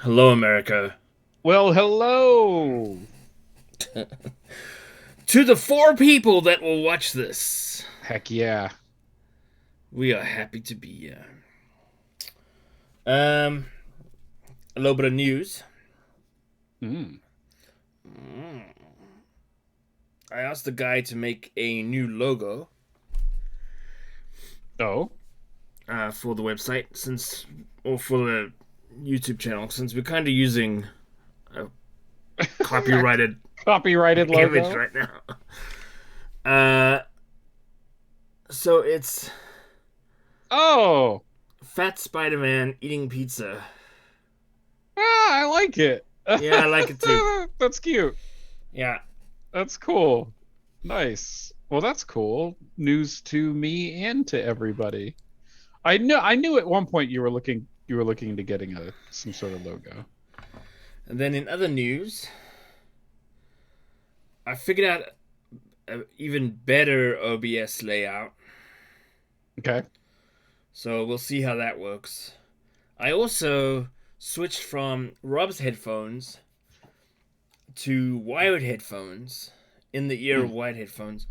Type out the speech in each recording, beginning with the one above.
Hello, America. Well, hello. To the four people that will watch this, Heck yeah. we are happy to be here. Um, a little bit of news. Mm. I asked the guy to make a new logo Oh, for the website or for the YouTube channel, since we're kind of using a copyrighted copyrighted image logo. right now. Uh, so it's Oh, Fat Spider-Man eating pizza. I like it. Yeah, I like it too. That's cute. Yeah, That's cool. Nice. Well, that's cool. News to me and to everybody. I knew at one point you were looking into getting some sort of logo. and then in other news, I figured out an even better OBS layout. Okay. So we'll see how that works. I also switched from Rob's headphones to wired headphones, in the ear Hmm. wired headphones,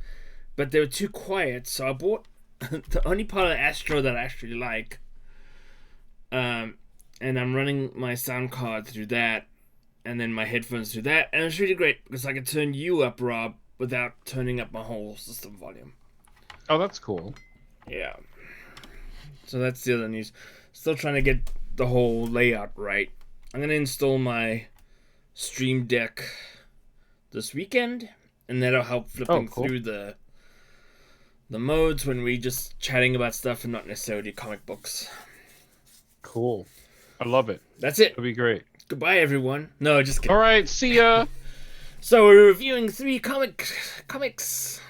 but they were too quiet, so I bought the only part of the Astro that I actually like. Um, and I'm running my sound card through that, and then my headphones through that, and it's really great because I can turn you up, Rob, without turning up my whole system volume. Oh, that's cool. Yeah. So that's the other news. Still trying to get the whole layout right. I'm gonna install my Stream Deck this weekend, and that'll help Oh, flipping cool. through the modes when we just chatting about stuff and not necessarily comic books. Cool. I love it. That's it. That'd be great. Goodbye, everyone. No, just kidding. All right. See ya. So we're reviewing comics,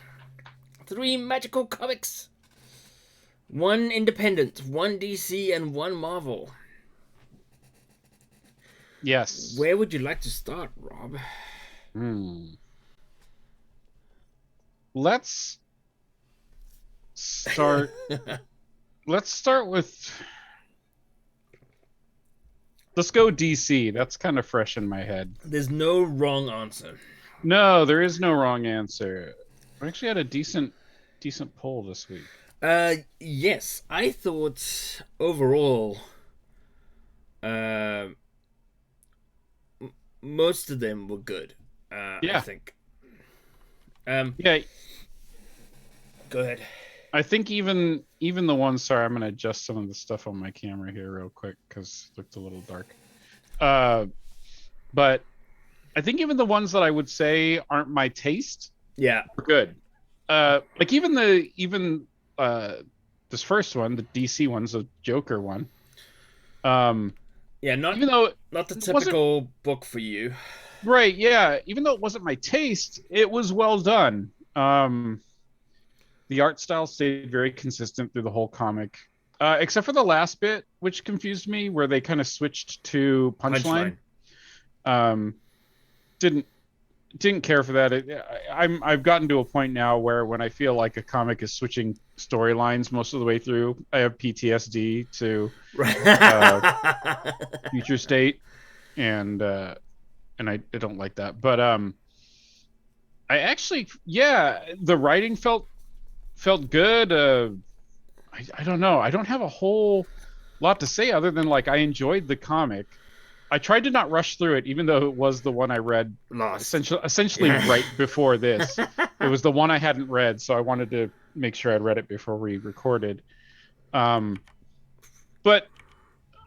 three magical comics, one independent, one DC, and one Marvel. Yes. Where would you like to start, Rob? Hmm. Let's start. Let's start with. Let's go DC. That's kind of fresh in my head. There's no wrong answer. No, there is no wrong answer. We actually had a decent poll this week. Yes, I thought overall, uh, most of them were good. I Yeah. think. Yeah, Go ahead. I think even the ones. Sorry, I'm gonna adjust some of the stuff on my camera here real quick because it looked a little dark. But I think even the ones that I would say aren't my taste Yeah, are good. Like even this first one, the DC one's the Joker one. Um, yeah, even though not the it wasn't typical book for you. right, yeah, even though it wasn't my taste, it was well done. The art style stayed very consistent through the whole comic, except for the last bit, which confused me, where they kind of switched to punchline. Punchline. Um, didn't didn't care for that. I've gotten to a point now where when I feel like a comic is switching storylines most of the way through, I have PTSD to uh, Right. future state, and I don't like that. But I actually, yeah, the writing felt good. I don't know. I don't have a whole lot to say other than like I enjoyed the comic. I tried to not rush through it, even though it was the one I read Lost. essentially right before this. It was the one I hadn't read, so I wanted to make sure I'd read it before we recorded. But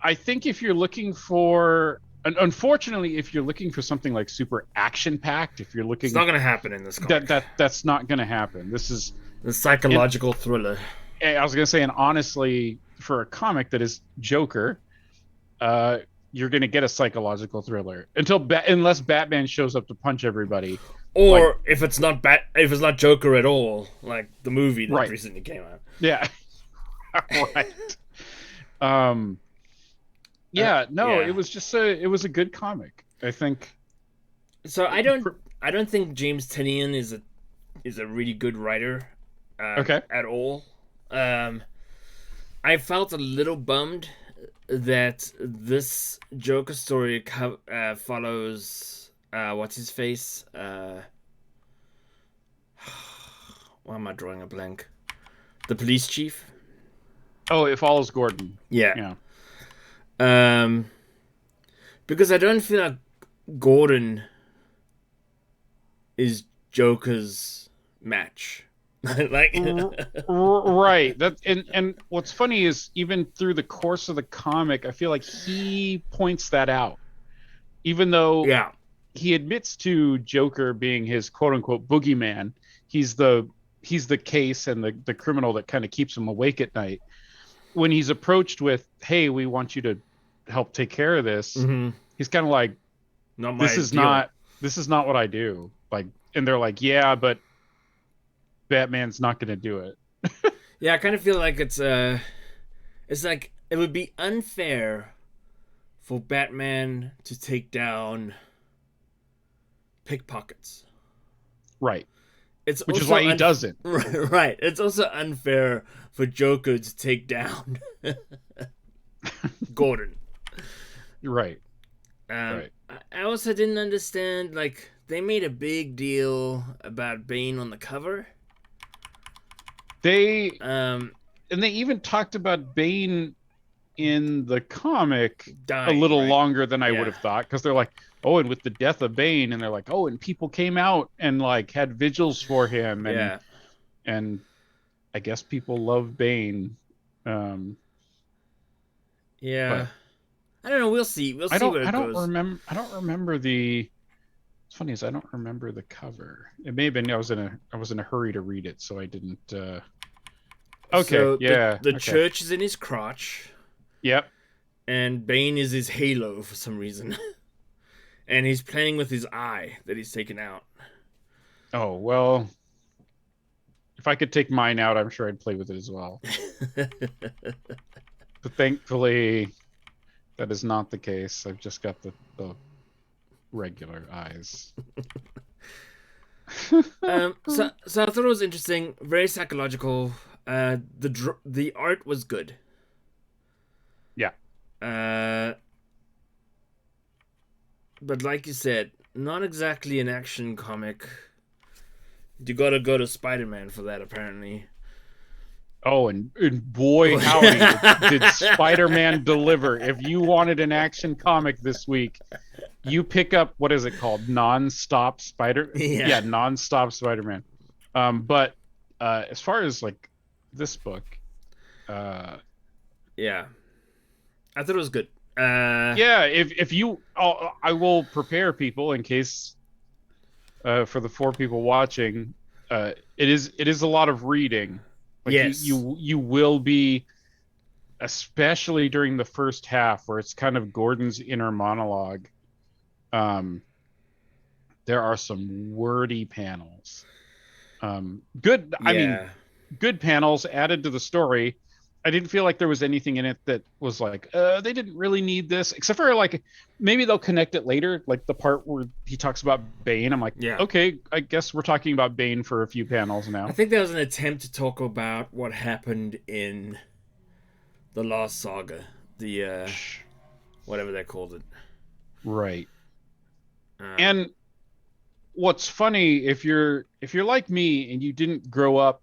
I think if you're looking for, unfortunately, if you're looking for something like super action packed, if you're It's looking not gonna happen in this comic. that's not going to happen. This is, The and psychological thriller. I was going to say, and honestly, for a comic that is Joker, you're going to get a psychological thriller unless Batman shows up to punch everybody. Like, Or if it's not if it's not Joker at all, like the movie that right. recently came out. Yeah. Right. Um, yeah, no, Yeah. it was a good comic. I think. So I don't think James Tynion is a really good writer Okay. at all. I felt a little bummed that this Joker story follows what's his face? Why am I drawing a blank? The police chief. Oh, it follows Gordon. Yeah. Yeah. Because I don't feel like Gordon is Joker's match. Like Right. That and what's funny is even through the course of the comic, I feel like he points that out. Even though yeah. he admits to Joker being his quote unquote boogeyman, he's the case and the criminal that kind of keeps him awake at night. When he's approached with, "Hey, we want you to help take care of this," he's kind of like, not my this is deal. not what I do. Like, and they're like, "Yeah, but Batman's not going to do it." Yeah, I kind of feel like it's like it would be unfair for Batman to take down pickpockets. Right. It's Which is also why he doesn't. Right. It's also unfair for Joker to take down Gordon. Right. Right. I also didn't understand, like, they made a big deal about Bane on the cover. They and they even talked about Bane in the comic dying, a little right? longer than I would have thought, because they're like, "Oh, and with the death of Bane," and they're like, "Oh, and people came out and like had vigils for him," and I guess people love Bane. Yeah, I don't know. We'll see. We'll see where it goes. I don't remember the. What's funny is I don't remember the cover. It may have been I was in a hurry to read it, so I didn't. Okay, so yeah. The church is in his crotch. Yep. And Bane is his halo for some reason. And he's playing with his eye that he's taken out. Oh, well, if I could take mine out, I'm sure I'd play with it as well. But thankfully, that is not the case. I've just got the regular eyes. So I thought it was interesting, very psychological. The art was good. Yeah. But like you said, not exactly an action comic. You gotta go to Spider-Man for that, apparently. Oh, and boy, howdy, did Spider-Man deliver. If you wanted an action comic this week, you pick up, what is it called? Non-stop Non-stop Spider-Man. But as far as like this book, yeah, I thought it was good. Yeah, if you, I will prepare people in case for the 4 people watching. It is a lot of reading. Like yes, you will be, especially during the first half where it's kind of Gordon's inner monologue. There are some wordy panels. Good. I mean, good panels added to the story. I didn't feel like there was anything in it that was like, they didn't really need this, except for like maybe they'll connect it later, like the part where he talks about Bane. I'm like, okay, I guess we're talking about Bane for a few panels now. I think there was an attempt to talk about what happened in the last saga, the whatever they called it. Right. And what's funny, if you're like me and you didn't grow up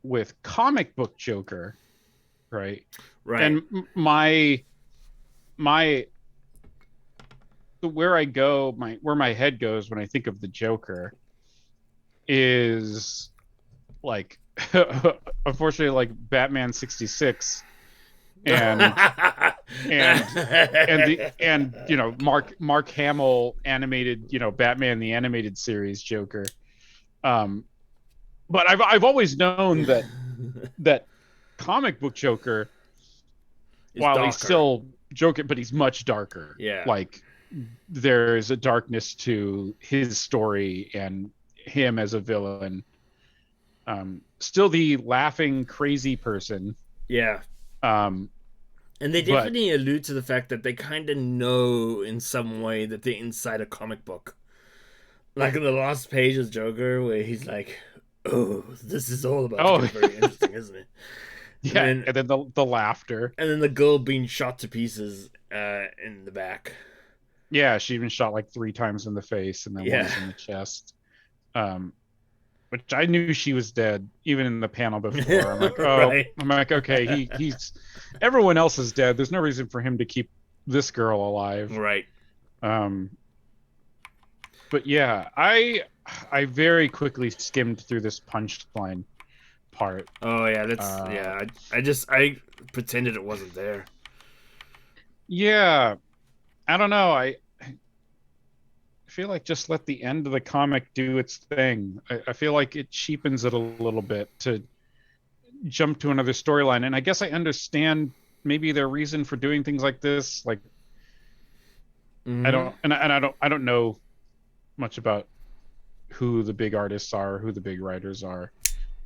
with comic book Joker, right? And my where I go, where my head goes when I think of the Joker is like unfortunately like Batman 66 and you know Mark Hamill animated, you know, Batman the animated series Joker. But I've always known that comic book Joker, while he's still Joker, but he's much darker. Yeah. Like there's a darkness to his story and him as a villain. Still the laughing crazy person. Yeah. And they definitely allude to the fact that they kind of know in some way that they're inside a comic book. Like in the last page of Joker, where he's like, "Oh, this is all about Joker." Very interesting, isn't it? and Yeah, then and then the laughter. and then the girl being shot to pieces in the back. Yeah, she even shot like 3 times in the face and then Yeah. once in the chest. Um, which I knew she was dead even in the panel before. Right. I'm like, okay, he's everyone else is dead. There's no reason for him to keep this girl alive. Right. Um, but yeah, I very quickly skimmed through this punchline part. Oh yeah, that's Uh, yeah. I pretended it wasn't there. yeah, I don't know. I feel like just let the end of the comic do its thing. I feel like it cheapens it a little bit to jump to another storyline. And I guess I understand maybe their reason for doing things like this. Like I Mm-hmm. don't and I don't know much about who the big artists are, who the big writers are.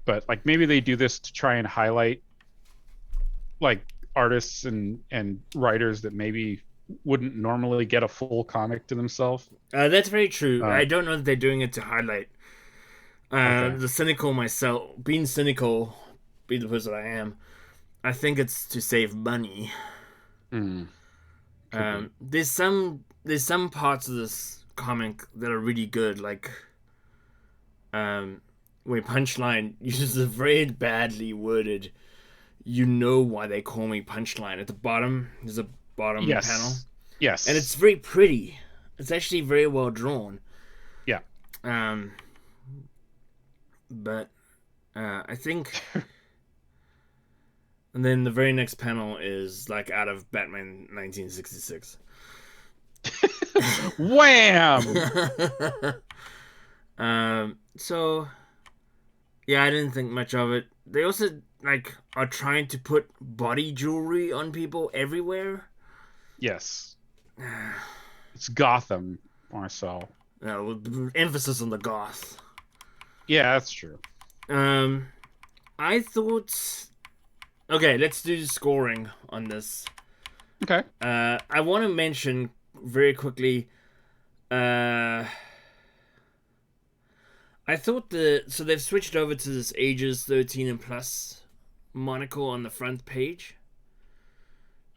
But like maybe they do this to try and highlight like artists and writers that maybe wouldn't normally get a full comic to themselves. That's very true. I Um, don't know that they're doing it to highlight okay. the cynical myself. Being cynical, being the person I am, I think it's to save money. Mm, could be. There's some parts of this comic that are really good, like um, where Punchline uses a very badly worded. You know why they call me Punchline at the bottom. There's a bottom panel, Yes. and it's Yes. very pretty. It's actually very well drawn. Yeah. Um, but I think, and then the very next panel is like out of Batman 1966. Wham! So yeah, I didn't think much of it. They also like are trying to put body jewelry on people everywhere. Yes. It's Gotham, Marcel. With emphasis on the goth. Yeah, that's true. Um, I thought. Okay, let's do scoring on this. Okay. I want to mention very quickly. Uh, I thought so they've switched over to this ages 13 and plus monocle on the front page.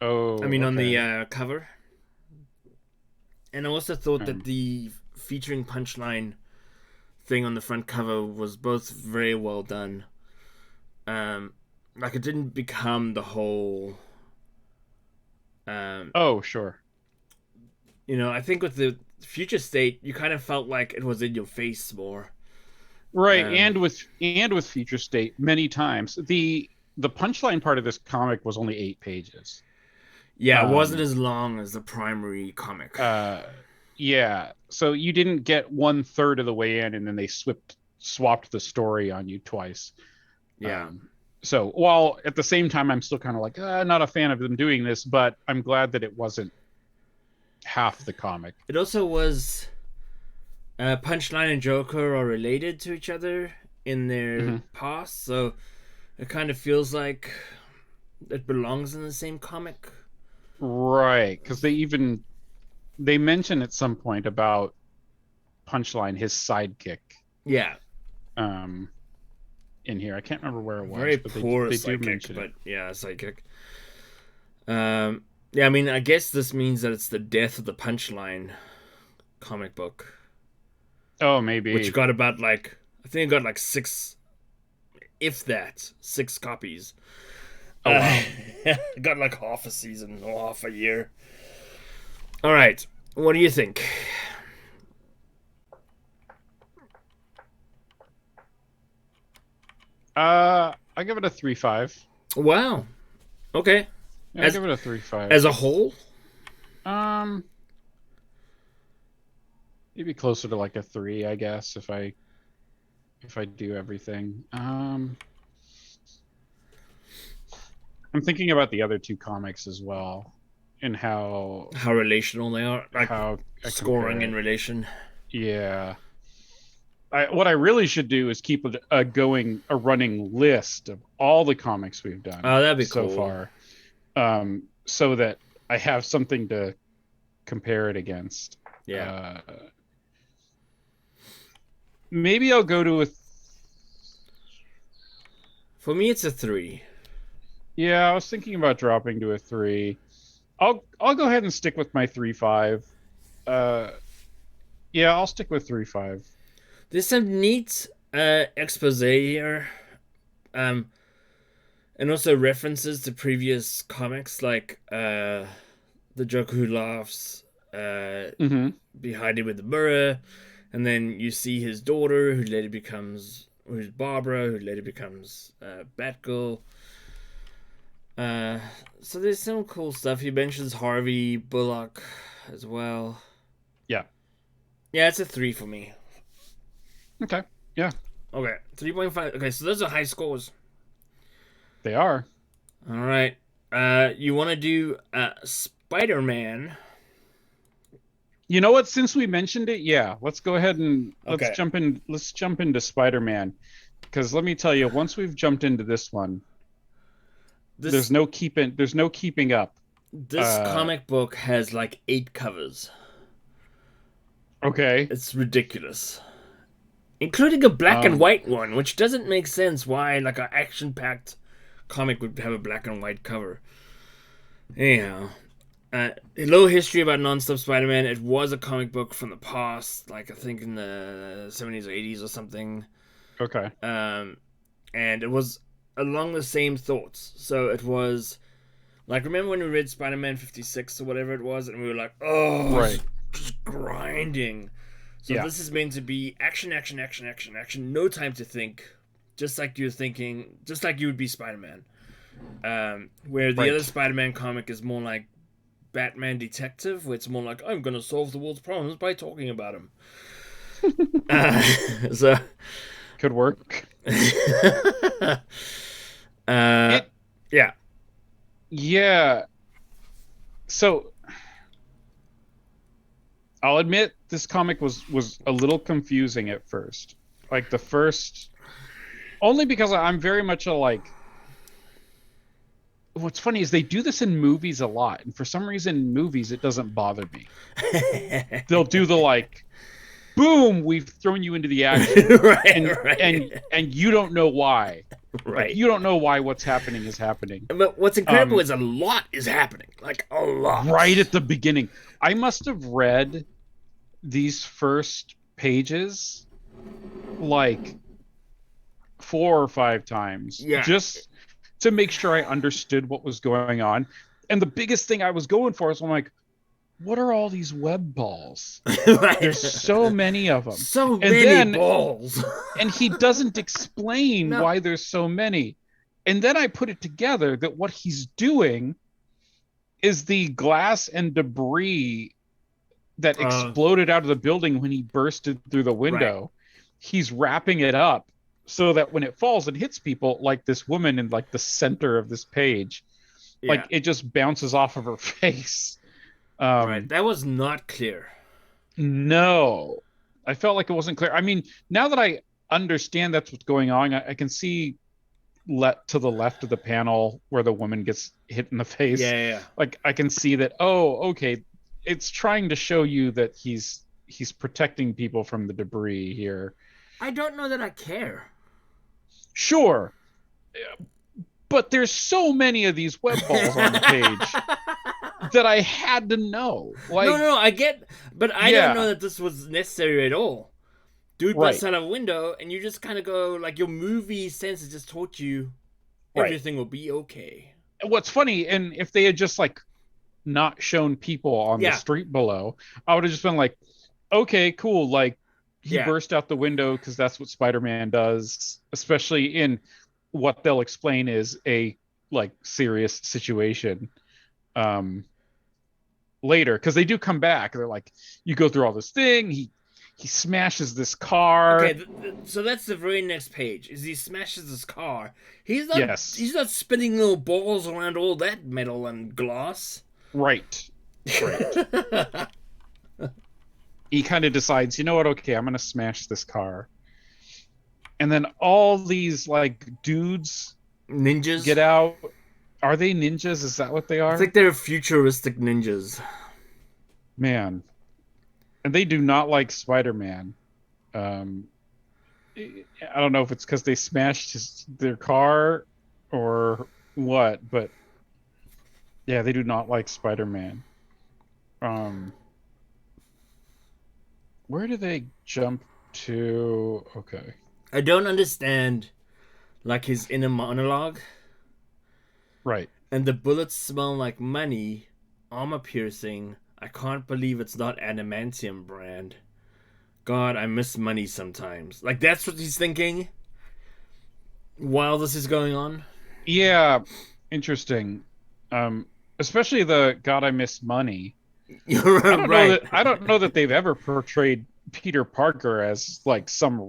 I Oh, mean on the okay. cover. And I also thought that Um, the featuring punchline thing on the front cover was both very well done. Like it didn't become the whole. Um, oh, sure. I think with the future state, you kind of felt like it was in your face more. Right, Um, and with Future State many times. The punchline part of this comic was only 8 pages. yeah, it wasn't Um, as long as the primary comic. uh, yeah. So you didn't get 1/3 of the way in, and then they swapped the story on you twice. Yeah. Um, so while at the same time, I'm still kind of like, not a fan of them doing this, but I'm glad that it wasn't half the comic. It also was Punchline and Joker are related to each other in their Hmm. past, so it kind of feels like it belongs in the same comic. Right, because they mention at some point about Punchline, his sidekick, Yeah, um, in here. I can't remember where it very was, but poor they do psychic, mention it. but yeah, psychic. Yeah, I mean, I guess this means that it's the death of the Punchline comic book, Oh, which maybe. got about like I think it got like six, if that, six copies. Oh, Uh, wow. got like half a season or half a year. All right, what do you think? I give it a 3.5. Wow. Okay. Yeah, I As give it a 3.5. as a whole, Um, maybe closer to like a 3, I guess, if I do everything. I'm thinking about the other two comics as well, and how relational they are, like how I scoring compare in it. relation. Yeah. What I really should do is keep a running list of all the comics we've done Oh, that'd be so cool. far, so that I have something to compare it against. Yeah. Uh, Maybe I'll go to a For me, it's a 3. Yeah, I was thinking about dropping to a 3. I'll go ahead and stick with my 3.5. Uh, yeah, I'll stick with 3.5. There's some neat expose here, um, and also references to previous comics, like the Joker who laughs, uh, Mm-hmm. be hiding with the mirror, and then you see his daughter, who's Barbara, who later becomes Batgirl. Uh, so there's some cool stuff. He mentions Harvey Bullock as well. Yeah. Yeah, it's a 3 for me. Okay. Yeah, Okay, 3.5. Okay, so those are high scores. they are. All right. You want to do Spider Man? You know what? Since we mentioned it, yeah, let's go ahead and let's Okay. jump in. Let's jump into Spider-Man, because let me tell you, once we've jumped into this one, This there's no keeping up. this Uh, comic book has like 8 covers. okay. It's ridiculous, including a black and Um, white one, which doesn't make sense. Why like an action-packed comic would have a black and white cover? Anyhow, a little history about Non-Stop Spider-Man. It was a comic book from the past, like I think in the 70s or 80s or something. okay. Um, and it was along the same thoughts. So it was like, remember when we read Spider-Man 56 or whatever it was, and we were like, oh, Right. just grinding. So Yeah. this is meant to be action, action, action, action, action. No time to think, just like you're thinking, just like you would be Spider-Man. Where the other Right. Spider-Man comic is more like Batman Detective, where it's more like I'm gonna solve the world's problems by talking about them. Uh, so, Could work. uh, It. yeah, Yeah. So I'll admit this comic was a little confusing at first. Like the first, only because I'm very much a like. What's funny is they do this in movies a lot, and for some reason, in movies it doesn't bother me. They'll do the like, boom, we've thrown you into the action, right, and right, you don't know why. Like right. you don't know why what's happening is happening. But what's incredible Um, is a lot is happening, like a lot. right at the beginning, I must have read these first pages like 4 or 5 times Yeah, just to make sure I understood what was going on. And the biggest thing I was going for is I'm like, what are all these web balls? right. There's so many of them. So And many then, balls. and he doesn't explain No. why there's so many. And then I put it together that what he's doing is the glass and debris that exploded out of the building when he bursted through the Right. window. He's wrapping it up so that when it falls and hits people, like this woman in like the center of this page, like Yeah. it just bounces off of her face. Right. Um, That was not clear. no, I felt like it wasn't clear. I mean, now that I understand that's what's going on, I can see let to the left of the panel where the woman gets hit in the face. Yeah, yeah. Like I can see that, oh, okay, it's trying to show you that he's protecting people from the debris here. I don't know that I care. Sure, but there's so many of these web balls on the page that I had to know. No, Like, no, I get, but I don't know yeah, that this was necessary at all. Dude busts right, out of a window, and you just kind of go like your movie sense has just taught you right. everything will be okay. What's funny, and if they had just like not shown people on the Yeah, street below, I would have just been like, okay, cool. Like he yeah, burst out the window because that's what Spider-Man does, especially in what they'll explain is a like serious situation. Um, later because they do come back. They're like, you go through all this thing. He smashes this okay. car. So that's the very next page. Is he smashes his car? He's not. Yes, He's not spinning little balls around all that metal and glass. right, right. He kind of decides, you know what? Okay, I'm gonna smash this car. And then all these like dudes Ninjas. get out. Are they ninjas? Is that what they I are? think they're futuristic ninjas. Man, and they do not like Spider-Man. Um, I don't know if it's because they smashed their car or what, but yeah, they do not like Spider-Man. Um, where do they jump to? Okay. I don't understand, like, his inner monologue. Right. And the bullets smell like money, armor piercing. I can't believe it's not adamantium brand. God, I miss money sometimes. Like, that's what he's thinking while this is going on. Yeah, interesting. Especially the God I Miss Money. You're right. I don't know that they've ever portrayed Peter Parker as like some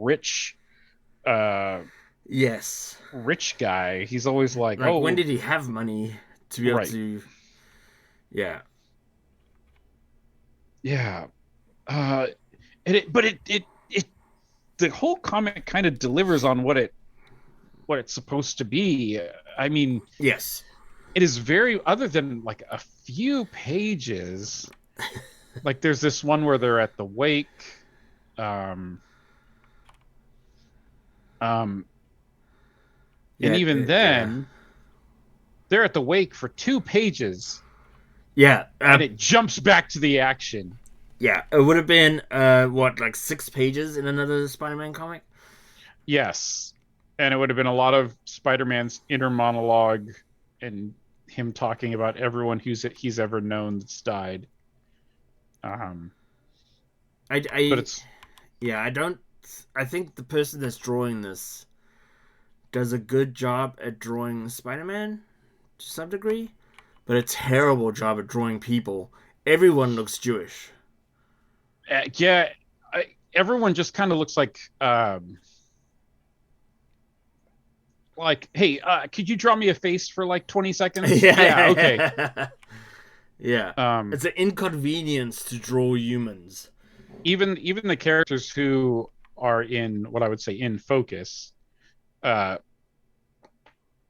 uh Yes. rich guy. He's always like, Like, when "Oh, did he have money to be able right. to. Yeah. Yeah. Uh but it the whole comic kind of delivers on what it's supposed to be. I mean, Yes. it is very other than like a few pages. Like there's this one where they're at the wake. Um um and Yeah. even Yeah. then they're at the wake for 2 pages Yeah. and it jumps back to the action. Yeah. It would have been, what, like 6 pages in another Spider Man comic? Yes. And it would have been a lot of Spider-Man's inner monologue and him talking about everyone he's ever known that's died. Um, I, but I, it's yeah, I don't. I think the person that's drawing this does a good job at drawing Spider Man to some degree, but a terrible job at drawing people. Everyone looks Jewish. yeah, everyone just kind of looks like, hey, could you draw me a face for like 20 seconds? Yeah, okay. Yeah. Yeah. Um, It's an inconvenience to draw humans. even the characters who are in what I would say in focus, uh,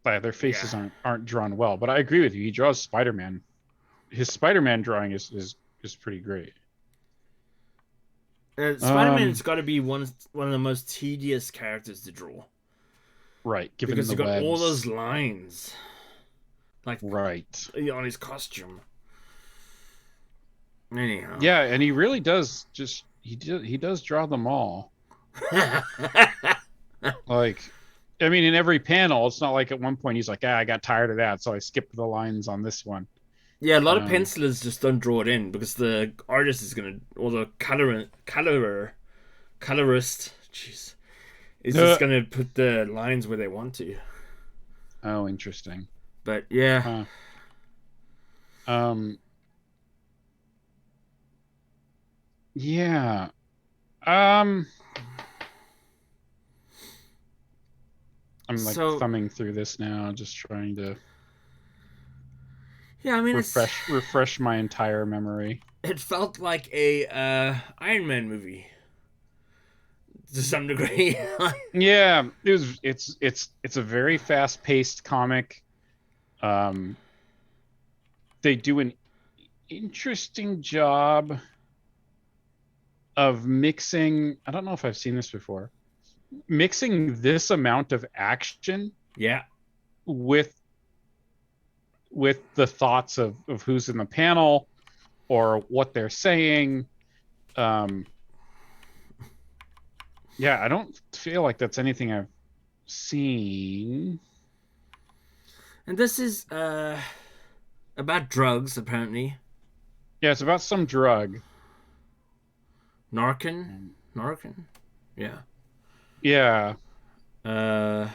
their Yeah. faces aren't drawn well. But I agree with you. He draws Spider-Man. His Spider-Man drawing is pretty great. Spider Um, Man's got to be one of the most tedious characters to draw right, given because the you got all webs. those lines, like Right. on his costume. Anyhow. Yeah, and he really does just he does draw them all. Like, I mean, in every panel, it's not like at one point he's like, I got tired of that, so I skipped the lines on this one. Yeah, a lot of Um, pencilers just don't draw it in because the artist is gonna, or the colorist, jeez, is just uh, gonna put the lines where they want to. oh, interesting. But yeah, Huh. Um, yeah. Um, I'm like so thumbing through this now, just trying to yeah, I mean refresh my entire memory. it felt like a Iron Man movie to some degree. Yeah, it's a very fast-paced comic. Um, they do an interesting job of mixing. I don't know if I've seen this before. Mixing this amount of action Yeah, with the thoughts of who's in the panel or what they're saying. Um, yeah, I don't feel like that's anything I've seen. and this is about drugs apparently. Yeah, it's about some drug. Narcan, Narcan, yeah. Yeah. Uh,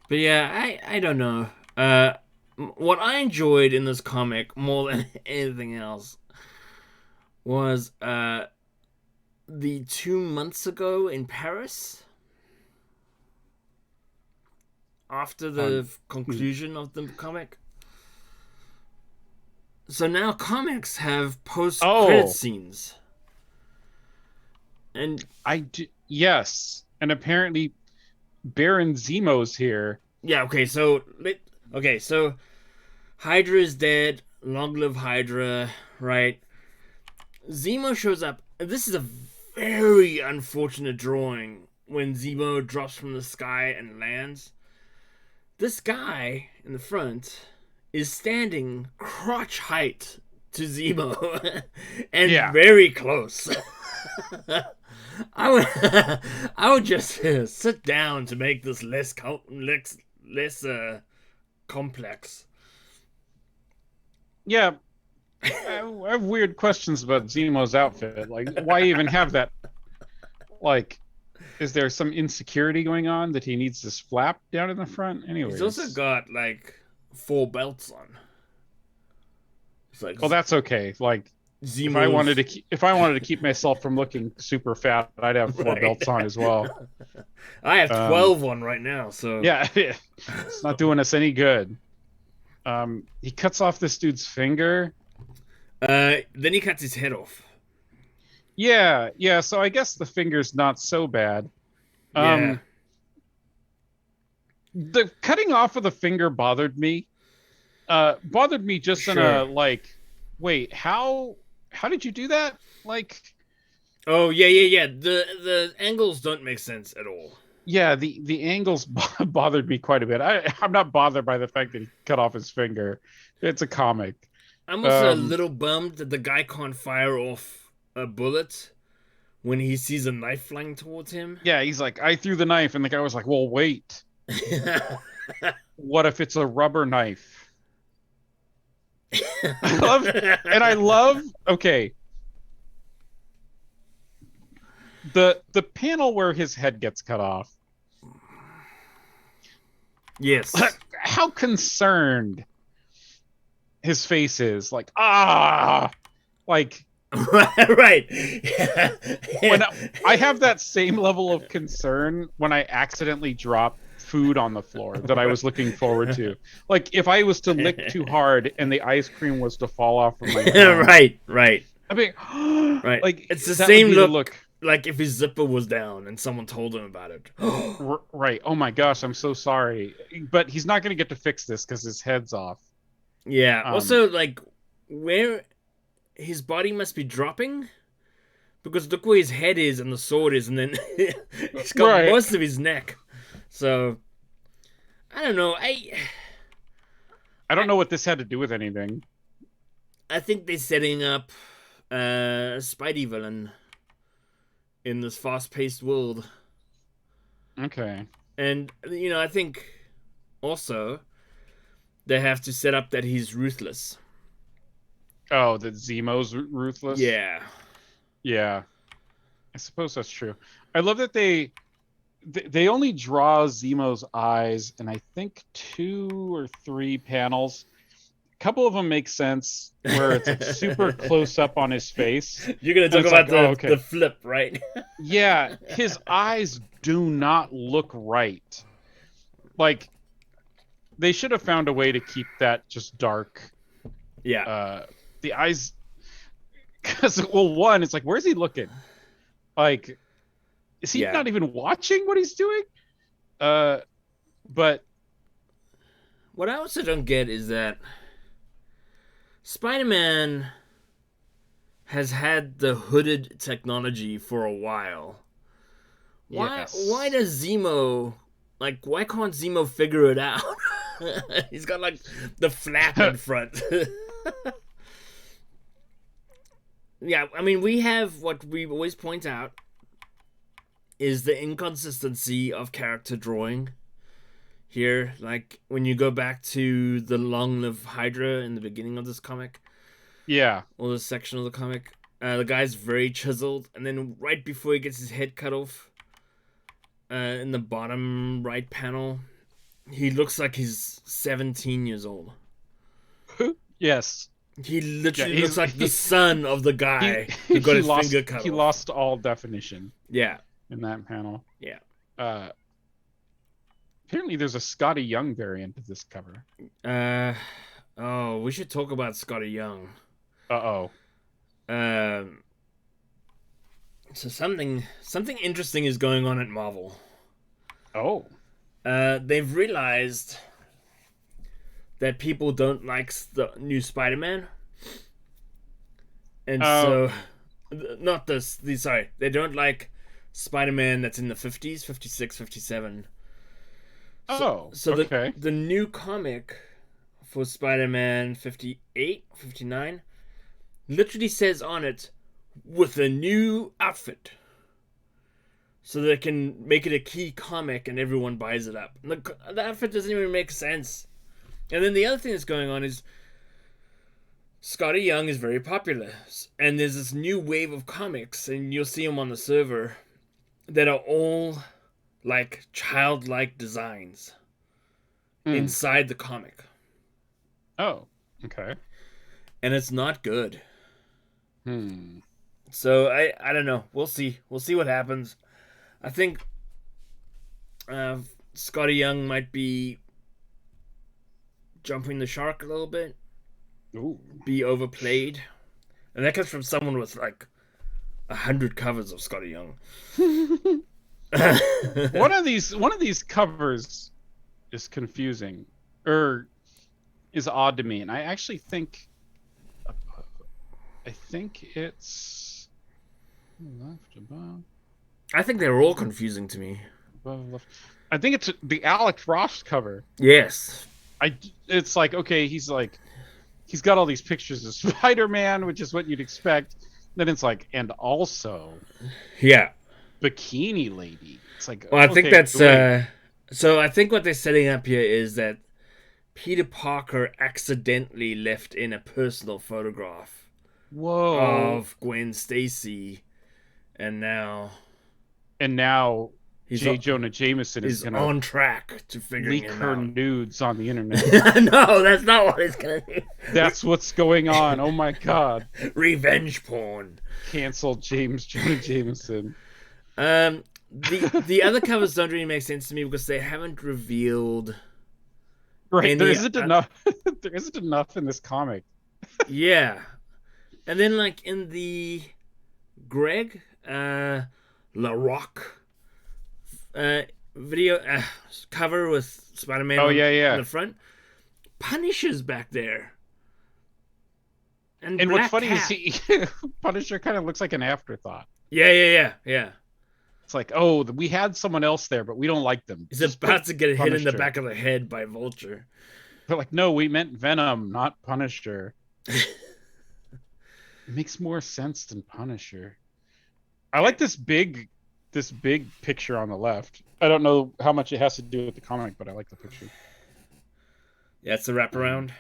but yeah, I don't know. What I enjoyed in this comic more than anything else was the 2 months ago in Paris after the conclusion of the comic. So now comics have post-credit Oh, scenes, and I do. Yes, and apparently Baron Zemo's here. yeah, okay, so Hydra is dead. Long live Hydra, right? Zemo shows up. This is a very unfortunate drawing when Zemo drops from the sky and lands. this guy in the front is standing crotch height to Zemo and Yeah. very close. I would I would just sit down to make this less complex. Yeah. I have weird questions about Zemo's outfit. Like, why even have that? Like, is there some insecurity going on that he needs this flap down in the front? Anyways. He's also got like 4 belts on. It's like Well, that's okay. Like, Zemo's... if I wanted to keep myself from looking super fat, I'd have 4 belts on as well. I have 12 on right now, so yeah, it's not doing us any good. He cuts off this dude's finger. Then he cuts his head off. Yeah. So I guess the finger's not so bad. Yeah. The cutting off of the finger bothered me. Just in a like, wait, how did you do that? Like, oh yeah. The angles don't make sense at all. Yeah, the angles bothered me quite a bit. I'm not bothered by the fact that he cut off his finger. It's a comic. I'm also a little bummed that the guy can't fire off a bullet when he sees a knife flying towards him. Yeah, he's like, I threw the knife, and the guy was like, well, wait. What if it's a rubber knife? I love okay. The panel where his head gets cut off. Yes. How concerned his face is. Like, like right. Yeah. When I have that same level of concern when I accidentally drop food on the floor that I was looking forward to. Like, if I was to lick too hard and the ice cream was to fall off from my hand. Right. I mean, right. Like, it's the same look. Like if his zipper was down and someone told him about it. Right. Oh my gosh, I'm so sorry. But he's not going to get to fix this because his head's off. Yeah. Also, like, where his body must be dropping, because look where his head is and the sword is, and then he's got most of his neck. So I don't know. I don't know what this had to do with anything. I think they're setting up a Spidey villain in this fast-paced world. Okay. And, you know, I think also they have to set up that he's ruthless. Oh, that Zemo's ruthless? Yeah. Yeah. I suppose that's true. I love that they only draw Zemo's eyes in, I think, 2 or 3 panels. A couple of them make sense where it's like super close up on his face. You're going to talk about the flip, right? Yeah, his eyes do not look right. Like, they should have found a way to keep that just dark. Yeah. The eyes, because, well, one, it's like, where's he looking? Like, is he not even watching what he's doing? But what I also don't get is that Spider-Man has had the hooded technology for a while. Why does Zemo, like, why can't Zemo figure it out? He's got, like, the flap in front. Yeah, I mean, we have what we always point out is the inconsistency of character drawing here. Like, when you go back to the Long Live Hydra in the beginning of this comic. Yeah. Or this section of the comic. The guy's very chiseled. And then right before he gets his head cut off, in the bottom right panel, he looks like he's 17 years old. Yes. He literally looks like the son of the guy who got his finger cut off. He lost all definition. Yeah. In that panel. Yeah. Apparently there's a Scotty Young variant of this cover. We should talk about Scotty Young. Uh-oh. So something interesting is going on at Marvel. Oh. They've realized that people don't like the new Spider-Man. And so they don't like Spider-Man that's in the 50s, 56, 57. So, Oh, so okay. the new comic for Spider-Man 58, 59 literally says on it, with a new outfit. So they can make it a key comic and everyone buys it up. The outfit doesn't even make sense. And then the other thing that's going on is Scotty Young is very popular. And there's this new wave of comics, and you'll see them on the server, that are all like childlike designs Hmm. inside the comic. Oh, okay. And it's not good. Hmm. So I don't know. We'll see. We'll see what happens. I think uh, Scotty Young might be jumping the shark a little bit, Ooh. be overplayed, and that comes from someone with like 100 covers of Scotty Young. One of these covers is confusing, or is odd to me, and I think it's left above. I think they're all confusing to me. Above left. I think it's the Alex Ross cover. Yes. It's like, okay, he's got all these pictures of Spider-Man, which is what you'd expect. Then it's like, and also Yeah. Bikini Lady. It's like, Well, I think okay, that's wait. so I think what they're setting up here is that Peter Parker accidentally left in a personal photograph Whoa. of Gwen Stacy, and now And now he's J. Jonah Jameson is gonna on track to figuring leak him her out. nudes on the internet. No, that's not what he's gonna do. That's what's going on. Oh my god. Revenge porn. Cancel James Jonah Jameson. The other covers don't really make sense to me because they haven't revealed Right, there any. isn't enough. There isn't enough in this comic. Yeah, and then like in the Greg La Rock video cover with Spider-Man Oh yeah, on yeah. the front, Punisher's back there. And And what's Black funny Cat. is he Punisher kind of looks like an afterthought. Yeah. It's like, oh, we had someone else there, but we don't like them. He's Just about put to get hit in the Punisher. back of the head by Vulture. They're like, no, we meant Venom, not Punisher. It makes more sense than Punisher. I like this big picture on the left. I don't know how much it has to do with the comic, but I like the picture. Yeah, it's a wraparound.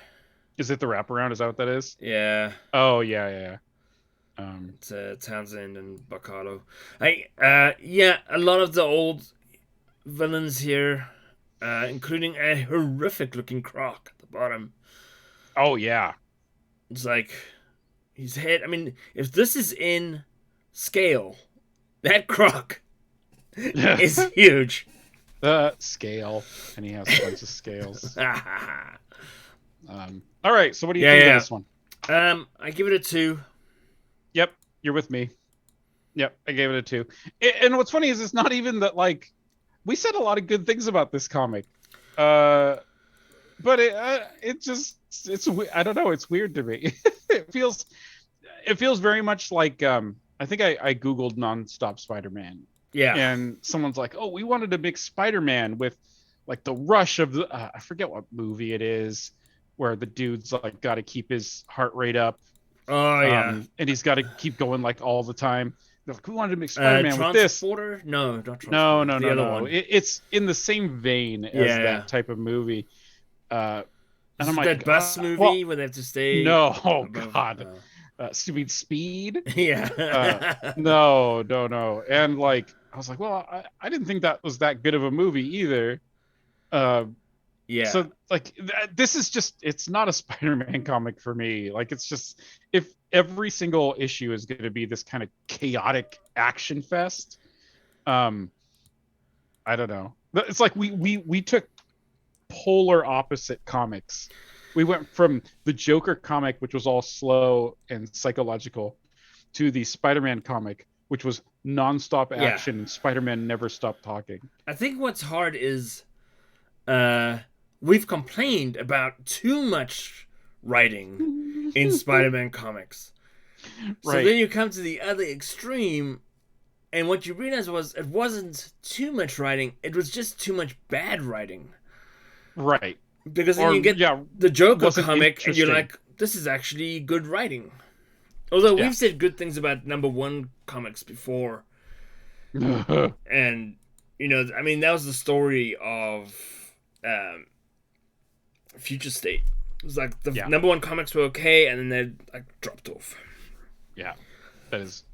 Is it the wraparound? Is that what that is? Yeah, Oh yeah. it's Townsend and Bacalo. Yeah, a lot of the old villains here, including a horrific looking Croc at the bottom. Oh yeah. It's like his head. I mean, if this is in scale, that Croc is huge. The scale, and he has a bunch of scales. All right, so what do you think of this one? I give it a 2. Yep, you're with me. Yep, I gave it a 2. And what's funny is it's not even that, like, we said a lot of good things about this comic, but it's I don't know, it's weird to me. it feels very much like I think I googled nonstop Spider-Man. Yeah. And someone's like, oh, we wanted to make Spider-Man with like the rush of the I forget what movie it is, where the dude's like got to keep his heart rate up. Oh yeah. And he's got to keep going like all the time. They're like, we wanted to make Spider-Man with this. Transporter? No, not Transporter. No. The other one. It's in the same vein as that type of movie. And I'm like, that bus movie where they have to stay. No, oh above, god. Stupid Speed. Yeah. No. And like, I was like, well, I didn't think that was that good of a movie either. Yeah. So like, this is just, it's not a Spider-Man comic for me. Like, it's just, if every single issue is going to be this kind of chaotic action fest, I don't know. It's like we took polar opposite comics. We went from the Joker comic, which was all slow and psychological, to the Spider-Man comic, which was nonstop action and Spider-Man never stopped talking. I think what's hard is we've complained about too much writing in Spider-Man comics. So Right. then you come to the other extreme, and what you realize was it wasn't too much writing, it was just too much bad writing. Right. Because then you Or get yeah, the Joker wasn't comic, and you're interesting. like, this is actually good writing. Although Yeah. we've said good things about number one comics before, and I mean, that was the story of um, Future State. It was like the Yeah. number one comics were okay, and then they like dropped off. Yeah. That is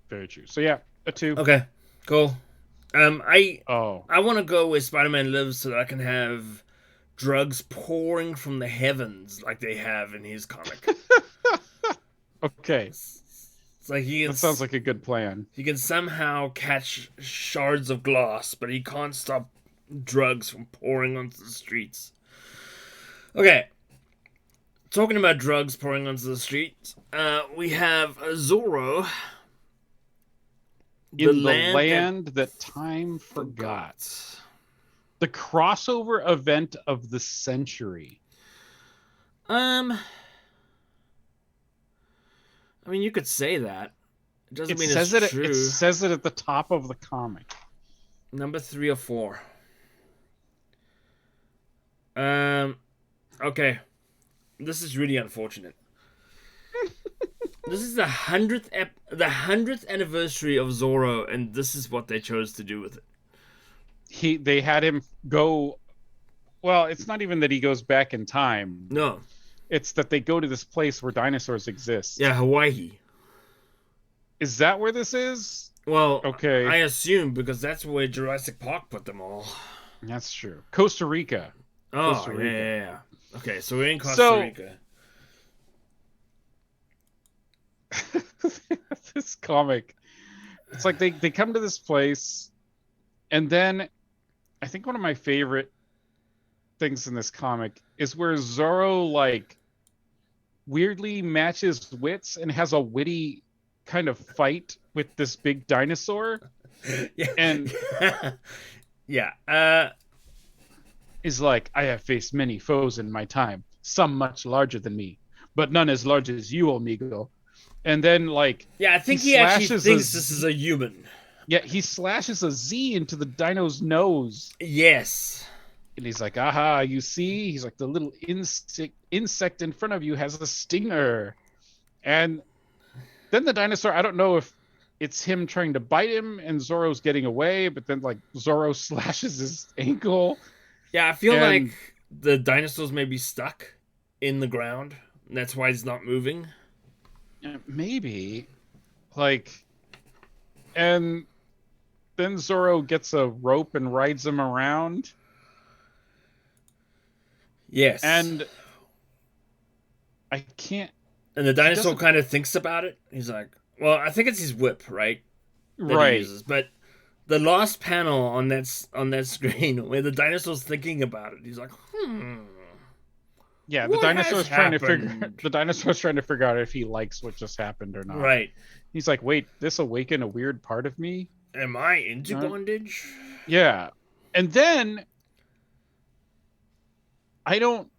very true. So yeah, a 2. Okay, cool. I Oh. I want to go where Spider-Man lives so that I can have drugs pouring from the heavens like they have in his comic. Okay. It's like That sounds like a good plan. he can somehow catch shards of glass, but he can't stop drugs from pouring onto the streets. Okay, talking about drugs pouring onto the streets, we have Zorro, In the land that time forgot. The crossover event of the century. I mean, you could say that. It doesn't It mean says it's it. It true. says it at the top of the comic. Number 3 or 4. Okay. This is really unfortunate. This is the hundredth anniversary of Zorro, and this is what they chose to do with it. They had him go. Well, it's not even that he goes back in time. No. It's that they go to this place where dinosaurs exist. Yeah, Hawaii. Is that where this is? Well, okay. I assume because that's where Jurassic Park put them all. That's true. Costa Rica. Oh, Costa Rica. yeah. Okay, so we're in Costa Rica. This comic, it's like they come to this place, and then I think one of my favorite things in this comic is where Zorro like weirdly matches wits and has a witty kind of fight with this big dinosaur. Yeah. And yeah, is like, I have faced many foes in my time, some much larger than me, but none as large as you, amigo. And then, like, yeah, I think he actually thinks this is a human. Yeah, he slashes a Z into the dino's nose. Yes. And he's like, aha, you see? He's like, the little insect in front of you has a stinger. And then the dinosaur, I don't know if it's him trying to bite him and Zorro's getting away, but then, like, Zorro slashes his ankle. Yeah, I feel like the dinosaurs may be stuck in the ground. And that's why he's not moving. Maybe. Like, and then Zorro gets a rope and rides him around. Yes. And I can't. And the dinosaur kind of thinks about it. He's like, well, I think it's his whip, right? Right. He uses. But the last panel on that screen where the dinosaur's thinking about it, he's like, Yeah, the dinosaur's trying to figure out if he likes what just happened or not. Right. He's like, wait, this awakened a weird part of me? Am I into bondage? Yeah. And then I don't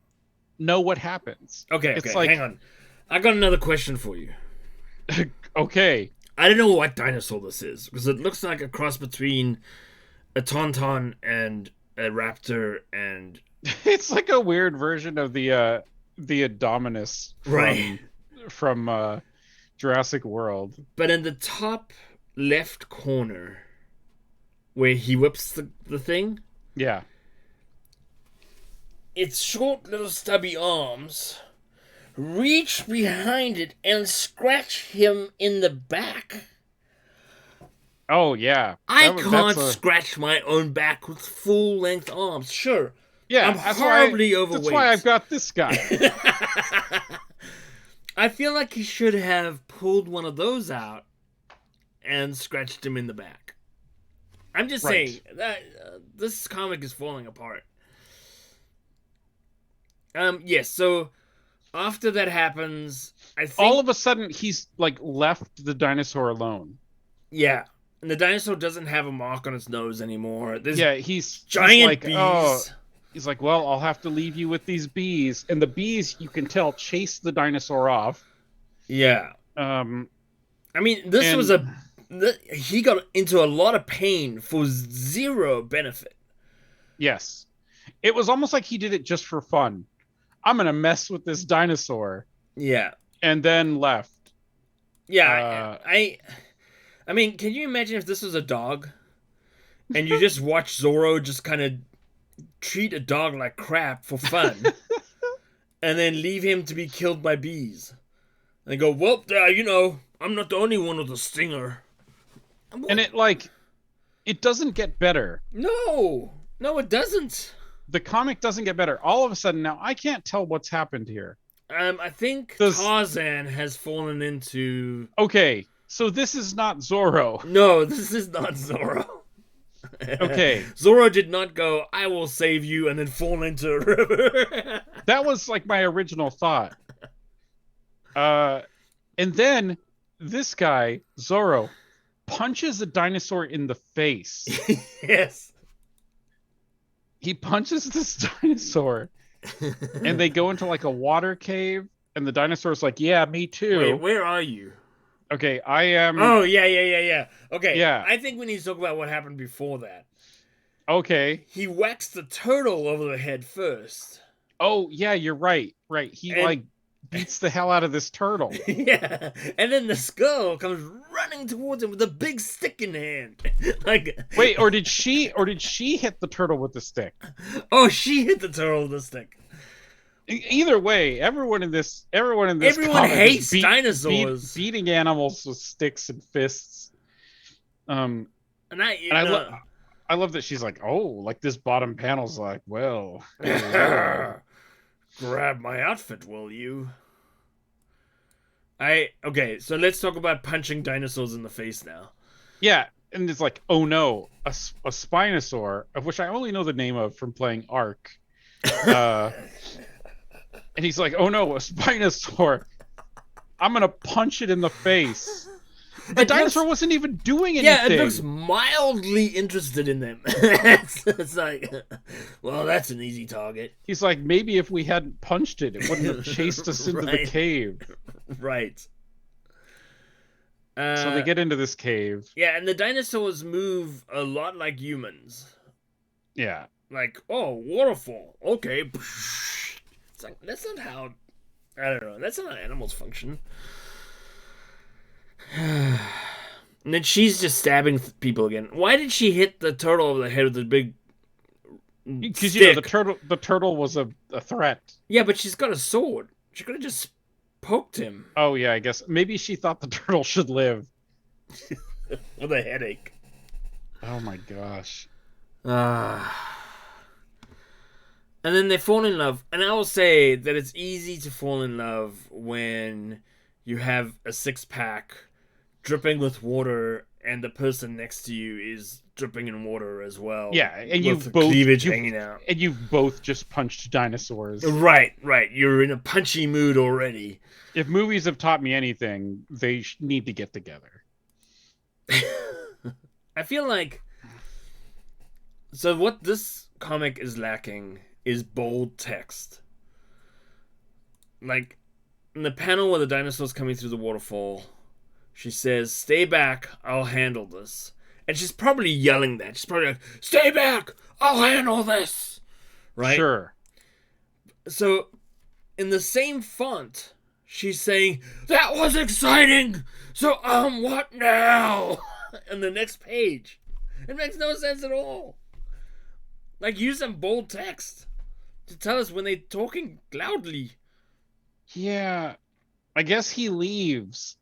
know what happens. Okay, hang on. I got another question for you. Okay. I don't know what dinosaur this is, because it looks like a cross between a tauntaun and a raptor and... It's like a weird version of the Indominus from Jurassic World. But in the top left corner, where he whips the thing, yeah, its short little stubby arms reach behind it and scratch him in the back. Oh yeah, I can't scratch my own back with full length arms. Sure. Yeah, I'm horribly overweight. That's why I've got this guy. I feel like he should have pulled one of those out and scratched him in the back. I'm just saying that this comic is falling apart. Yes. So after that happens, I think all of a sudden he's like left the dinosaur alone. Yeah. And the dinosaur doesn't have a mark on its nose anymore. There's he's giant like, bees. Oh, he's like, well, I'll have to leave you with these bees. And the bees, you can tell, chase the dinosaur off. Yeah. I mean, he got into a lot of pain for zero benefit. Yes. It was almost like he did it just for fun. I'm gonna mess with this dinosaur, Yeah. and then left. Yeah. I mean, can you imagine if this was a dog and you just watch Zorro just kind of treat a dog like crap for fun and then leave him to be killed by bees? And go, well, I'm not the only one with a stinger. And it doesn't get better. No, it doesn't. The comic doesn't get better. All of a sudden, now I can't tell what's happened here. I think Tarzan has fallen into. Okay, so this is not Zorro. No, this is not Zorro. Okay. Zorro did not go, I will save you, and then fall into a river. That was like my original thought. And then this guy, Zorro, punches a dinosaur in the face. Yes. He punches this dinosaur, and they go into like a water cave, and the dinosaur's like, yeah, me too. Wait, where are you? Okay, I am. Oh, yeah. Okay, yeah. I think we need to talk about what happened before that. Okay. He whacks the turtle over the head first. Oh, yeah, you're right. Right. He beats the hell out of this turtle. Yeah, and then the skull comes running towards him with a big stick in hand. Wait, or did she hit the turtle with the stick? Oh, she hit the turtle with the stick. Either way, everyone hates dinosaurs. Beating animals with sticks and fists. And I love that she's like, oh, like this bottom panel's like, well. Grab my outfit, will you? Okay, so let's talk about punching dinosaurs in the face now. Yeah, and it's like, oh no, a Spinosaur, of which I only know the name of from playing Ark. And he's like, oh no, a Spinosaur. I'm gonna punch it in the face. The dinosaur wasn't even doing anything. Yeah, it looks mildly interested in them. it's like, well, that's an easy target. He's like, maybe if we hadn't punched it, it wouldn't have chased us into the cave. Right. So they get into this cave. Yeah, and the dinosaurs move a lot like humans. Yeah. Like, oh, waterfall. Okay. It's like, that's not how... I don't know. That's not how animals function. And then she's just stabbing people again. Why did she hit the turtle over the head with the big Because the turtle was a threat. Yeah, but she's got a sword. She could have just poked him. Oh yeah, I guess maybe she thought the turtle should live. With a headache. Oh my gosh. And then they fall in love. And I will say that it's easy to fall in love when you have a six-pack dripping with water and the person next to you is dripping in water as well. Yeah, and you've both cleavage hanging out. And you've both just punched dinosaurs. Right. You're in a punchy mood already. If movies have taught me anything, they need to get together. I feel like... So what this comic is lacking is bold text. Like, in the panel where the dinosaur's coming through the waterfall, she says, "Stay back, I'll handle this." And she's probably yelling that. She's probably like, "Stay back, I'll handle this." Right? Sure. So, in the same font, she's saying, "That was exciting! So, what now?" And the next page. It makes no sense at all. Like, use some bold text to tell us when they're talking loudly. Yeah. I guess he leaves.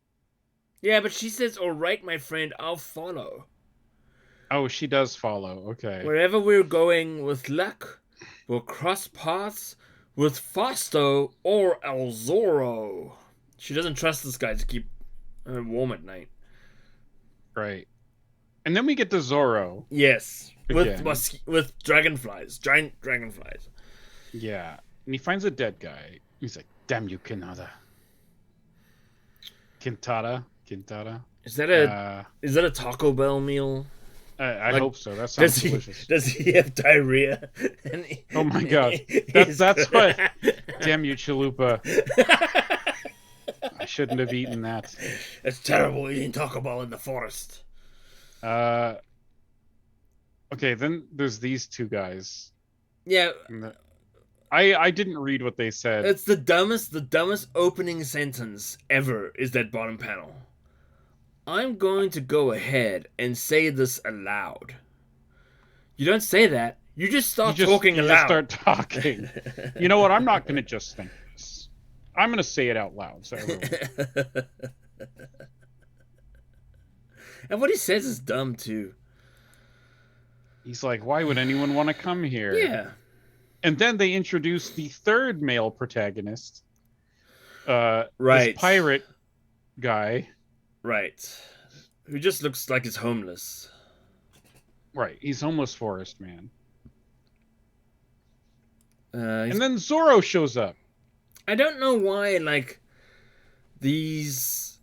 Yeah, but she says, "All right, my friend, I'll follow." Oh, she does follow. Okay. Wherever we're going with luck, we'll cross paths with Fausto or El Zorro. She doesn't trust this guy to keep her warm at night. Right. And then we get to Zorro. Yes. Again. With dragonflies. Giant dragonflies. Yeah. And he finds a dead guy. He's like, "Damn you, Kintada." Kintada. Is that a Taco Bell meal? I hope so. That sounds delicious. Does he have diarrhea? Oh my god. That's what. Damn you, Chalupa. I shouldn't have eaten that. It's terrible eating Taco Bell in the forest. Okay, then there's these two guys. Yeah, I didn't read what they said. it's the dumbest opening sentence ever is that bottom panel. I'm going to go ahead and say this aloud. You don't say that. You just start talking You just aloud. start talking. You know what? I'm not going to just think this. I'm going to say it out loud so everyone. And what he says is dumb too. He's like, why would anyone want to come here? Yeah. And then they introduce the third male protagonist. This Right. pirate guy. Right. Who just looks like he's homeless. Right. He's homeless forest man. And then Zorro shows up. I don't know why, like, these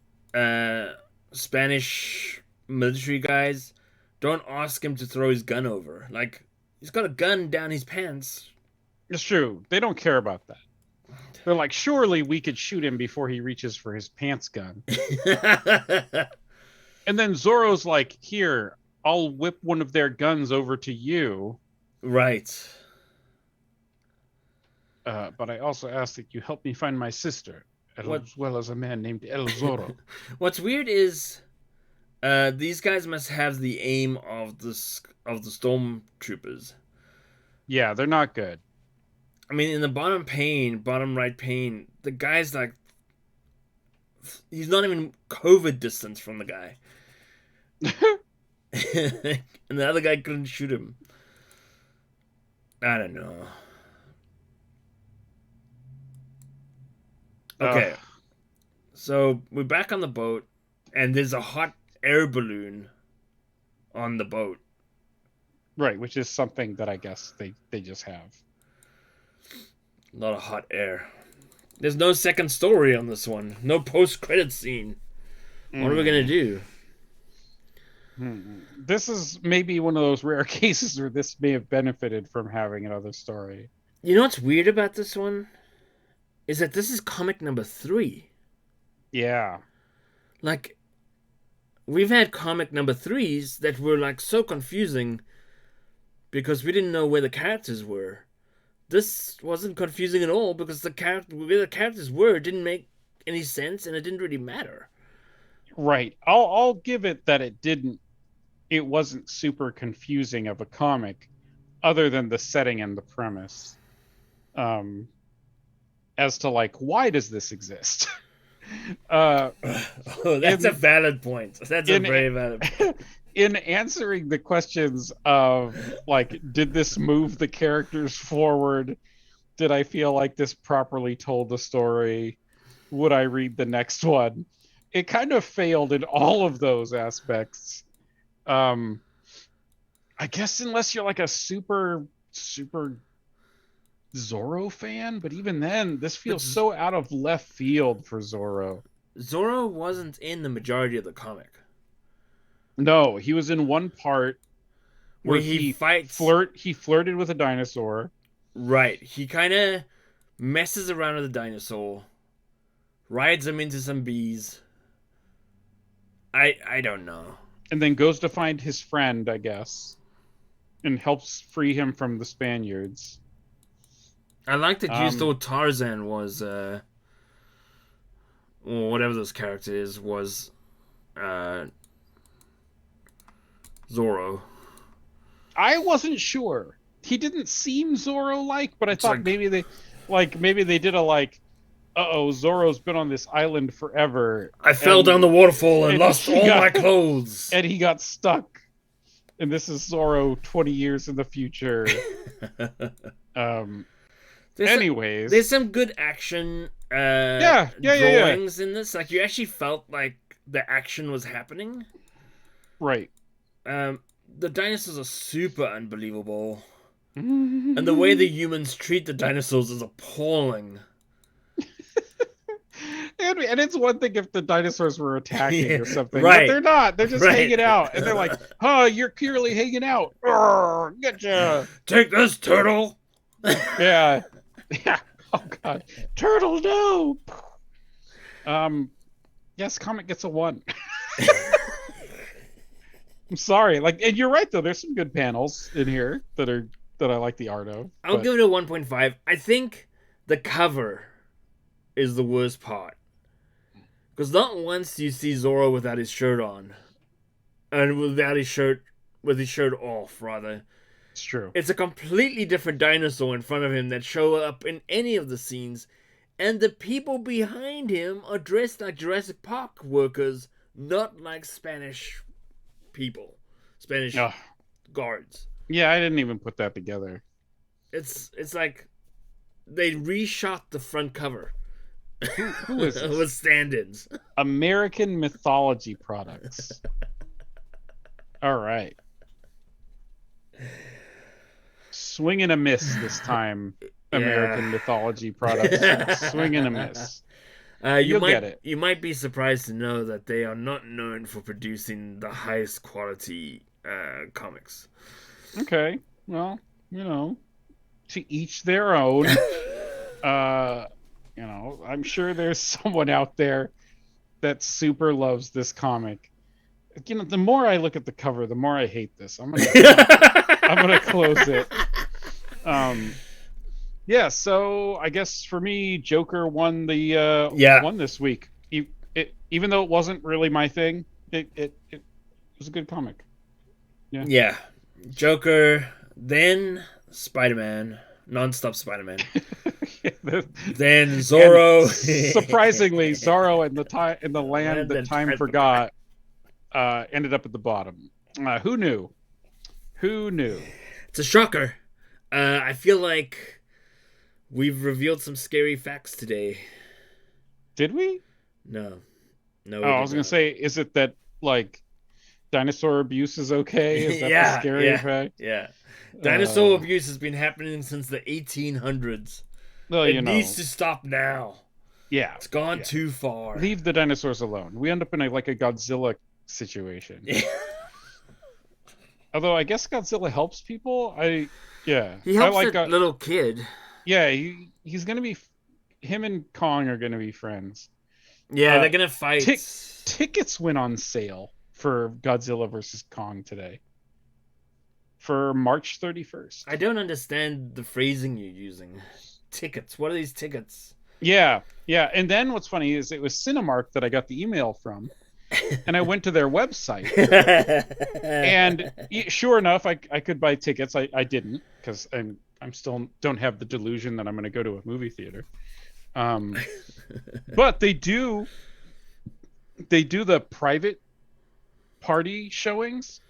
Spanish military guys don't ask him to throw his gun over. Like, he's got a gun down his pants. It's true. They don't care about that. They're like, surely we could shoot him before he reaches for his pants gun. And then Zorro's like, here, I'll whip one of their guns over to you. Right. But I also ask that you help me find my sister, as well as a man named El Zorro. What's weird is these guys must have the aim of the stormtroopers. Yeah, they're not good. I mean, in the bottom right pane, the guy's like, he's not even COVID distance from the guy. And the other guy couldn't shoot him. I don't know. Okay. So we're back on the boat, and there's a hot air balloon on the boat. Right, which is something that I guess they just have. A lot of hot air. There's no second story on this one. No post-credit scene. What are we going to do? This is maybe one of those rare cases where this may have benefited from having another story. You know what's weird about this one? Is that this is comic number 3. Yeah. Like, we've had comic number 3s that were, like, so confusing because we didn't know where the characters were. This wasn't confusing at all because where the characters were didn't make any sense and it didn't really matter. Right. I'll give it that it wasn't super confusing of a comic other than the setting and the premise. As to, like, why does this exist? That's a valid point. That's a very valid point. In answering the questions of, like, did this move the characters forward? Did I feel like this properly told the story? Would I read the next one? It kind of failed in all of those aspects. I guess unless you're like a super Zorro fan, but even then, this feels so out of left field for Zorro. Zorro wasn't in the majority of the comic. No, he was in one part where he fights. He flirted with a dinosaur. Right. He kind of messes around with a dinosaur, rides him into some bees. I don't know. And then goes to find his friend, I guess, and helps free him from the Spaniards. I like that you thought Tarzan was, whatever this character is, was Zorro. I wasn't sure. He didn't seem Zorro-like, but I thought like, maybe they did a like, Zorro's been on this island forever. I fell down the waterfall and lost all my clothes. And he got stuck. And this is Zorro 20 years in the future. There's some good action drawings in this. Like, you actually felt like the action was happening. Right. The dinosaurs are super unbelievable. And the way the humans treat the dinosaurs is appalling. And it's one thing if the dinosaurs were attacking or something. Right. But they're not. They're just hanging out. And they're like, you're clearly hanging out. Getcha. Take this, turtle. Yeah. Yeah. Oh, God. Turtle, no. Yes, comic gets a 1. I'm sorry. Like, and you're right, though. There's some good panels in here that are that I like the art of. I'll give it a 1.5. I think the cover is the worst part. Because not once do you see Zorro without his shirt on. And with his shirt off, rather. It's true. It's a completely different dinosaur in front of him that show up in any of the scenes. And the people behind him are dressed like Jurassic Park workers, not like Spanish people. Spanish guards. Yeah, I didn't even put that together. It's like they reshot the front cover. Who is this? With stand-ins. American Mythology Products. All right. Swing and a miss this time, American Mythology Products. Swing and a miss. You'll get it. You might be surprised to know that they are not known for producing the highest quality comics. Okay. Well, to each their own. I'm sure there's someone out there that super loves this comic. The more I look at the cover, the more I hate this. I'm gonna close it. So I guess for me, Joker won won this week. Even though it wasn't really my thing, it was a good comic. Yeah. Joker, then Spider-Man, non-stop Spider-Man. Then Zorro. Surprisingly, Zorro and the land that time forgot ended up at the bottom. Who knew? It's a shocker. I feel like we've revealed some scary facts today. Did we? No. I was gonna say, is it that dinosaur abuse is okay? Is that the scary fact? Yeah. Dinosaur abuse has been happening since the 1800s. Well, it needs to stop now. Yeah. It's gone too far. Leave the dinosaurs alone. We end up in a Godzilla situation. Yeah. Although I guess Godzilla helps people. He helps that little kid. Yeah, he's gonna be. Him and Kong are gonna be friends. Yeah, they're gonna fight. Tickets went on sale for Godzilla versus Kong today. For March 31st. I don't understand the phrasing you're using. Tickets. What are these tickets? Yeah. And then what's funny is it was Cinemark that I got the email from. And I went to their website. And sure enough, I could buy tickets. I didn't, because I'm still don't have the delusion that I'm going to go to a movie theater. But they do the private party showings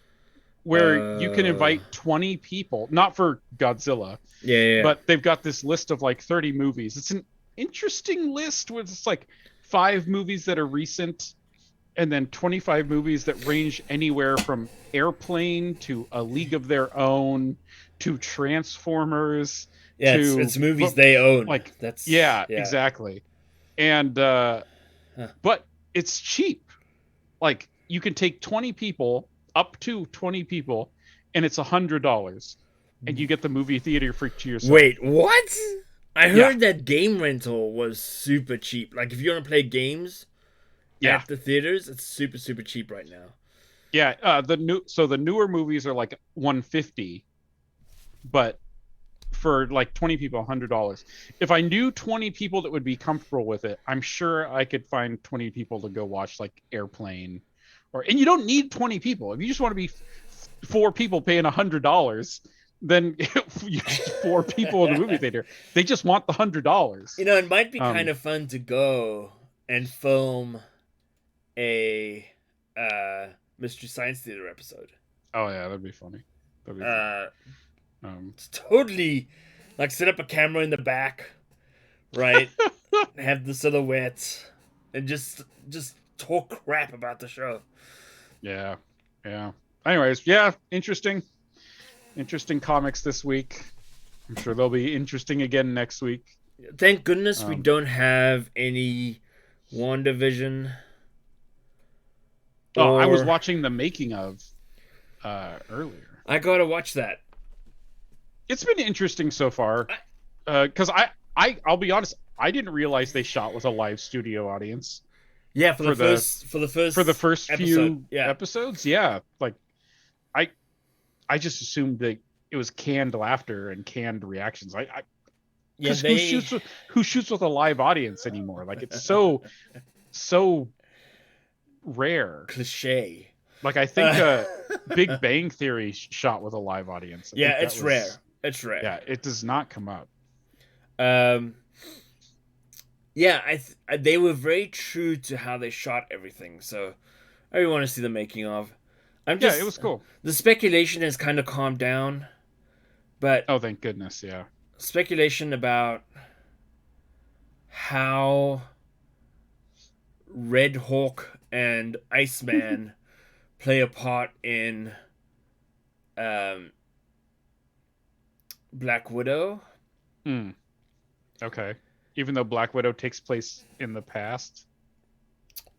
where you can invite 20 people, not for Godzilla. Yeah. But they've got this list of 30 movies. It's an interesting list where it's 5 movies that are recent and then 25 movies that range anywhere from Airplane to A League of Their Own to Transformers. Yeah, it's movies they own. Exactly. And but it's cheap. You can take 20 people, up to 20 people, and it's $100, and you get the movie theater to yourself. Wait, what? I heard that game rental was super cheap. If you want to play games at the theaters, it's super, super cheap right now. Yeah, the newer movies are $150, but for 20 people, $100. If I knew 20 people that would be comfortable with it, I'm sure I could find 20 people to go watch Airplane. And you don't need 20 people. If you just want to be 4 people paying $100, then 4 people in the movie theater. They just want the $100. It might be kind of fun to go and film a Mystery Science Theater episode. Oh yeah, that'd be funny. It's totally set up a camera in the back, right? Have the silhouettes and just talk crap about the show. Yeah. Anyways, interesting comics this week. I'm sure they'll be interesting again next week. Thank goodness we don't have any WandaVision. I was watching the making of earlier. I gotta watch that. It's been interesting so far, because I'll be honest, I didn't realize they shot with a live studio audience. Yeah, for the first few episodes. Yeah, I just assumed it was canned laughter and canned reactions. Yeah, Because who shoots with a live audience anymore? Like it's so rare. cliche. Like I think Big Bang Theory shot with a live audience. I Yeah, think that it's rare. was It's rare. yeah. It does not come up. Um, yeah, they were very true to how they shot everything. So I really want to see the making of. I'm Yeah, just it was cool. the speculation has kind of calmed down, but Oh, thank goodness. Yeah. speculation about how Red Hawk and Iceman play a part in um, Black Widow. Hmm. Okay. Even though Black Widow takes place in the past.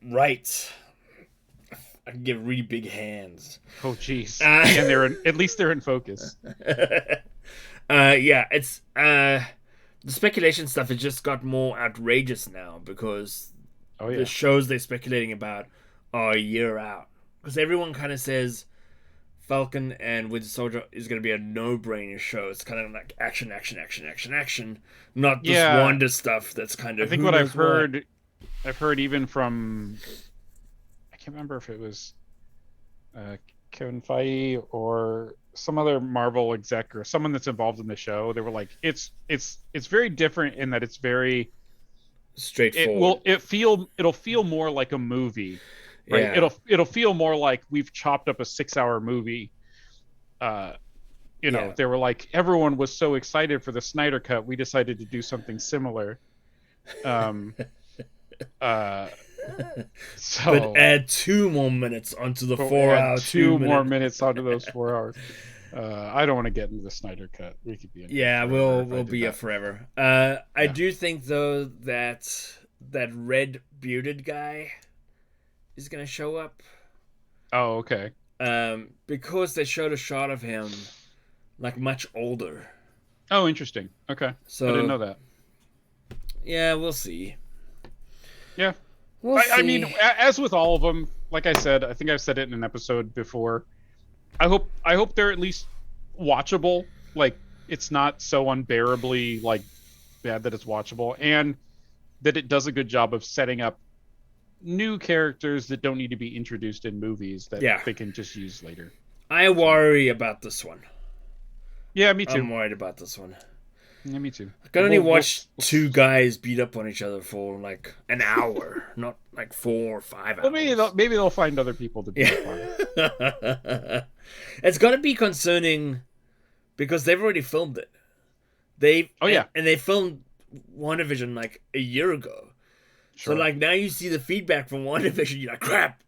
Right. I can give really big hands. Oh, jeez. And at least they're in focus. Yeah, it's the speculation stuff has just got more outrageous now because Oh yeah. the shows they're speculating about are a year out. Because everyone kind of says Falcon and Winter Soldier is going to be a no-brainer show. It's kind of like action, action, action, action, action, not this Yeah. Wanda stuff. That's kind of I think who what knows I've heard even from I can't remember if it was Kevin Feige or some other Marvel exec or someone that's involved in the show. They were like, it's very different in that it's very straightforward. It'll feel more like a movie, right? Yeah. It'll feel more like we've chopped up a 6-hour movie. Yeah. They were like, everyone was so excited for the Snyder Cut, we decided to do something similar. So, but add 2 more minutes onto the 4 hour. 2 more minutes onto those 4 hours. I don't want to get into the Snyder Cut. We could be in yeah, we'll be here forever. I do think though that red bearded guy is gonna show up. Oh, okay. Because they showed a shot of him like much older. Oh, interesting. Okay, so I didn't know that. Yeah, we'll see. Yeah. I mean, as with all of them, like I said, I think I've said it in an episode before. I hope they're at least watchable. Like it's not so unbearably like bad that it's watchable, and that it does a good job of setting up new characters that don't need to be introduced in movies that they can just use later. I worry about this one. Yeah, me too. I'm worried about this one. Yeah, me too. I can only watch 2 guys beat up on each other for like an hour, not like 4 or 5 hours. Well, maybe they'll find other people to beat up on. It's got to be concerning because they've already filmed it. And they filmed WandaVision like a year ago. Sure. So like now you see the feedback from WandaVision, you're like, crap.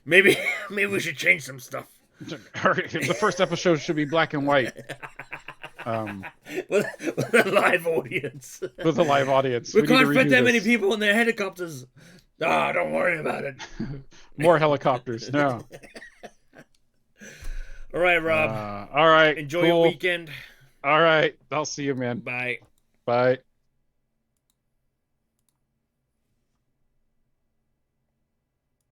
Maybe we should change some stuff. The first episode should be black and white. With a live audience. With a live audience. We can't fit that many people in their helicopters. Ah, don't worry about it. More helicopters. No. All right, Rob. All right. Enjoy your weekend. All right. I'll see you, man. Bye. Bye.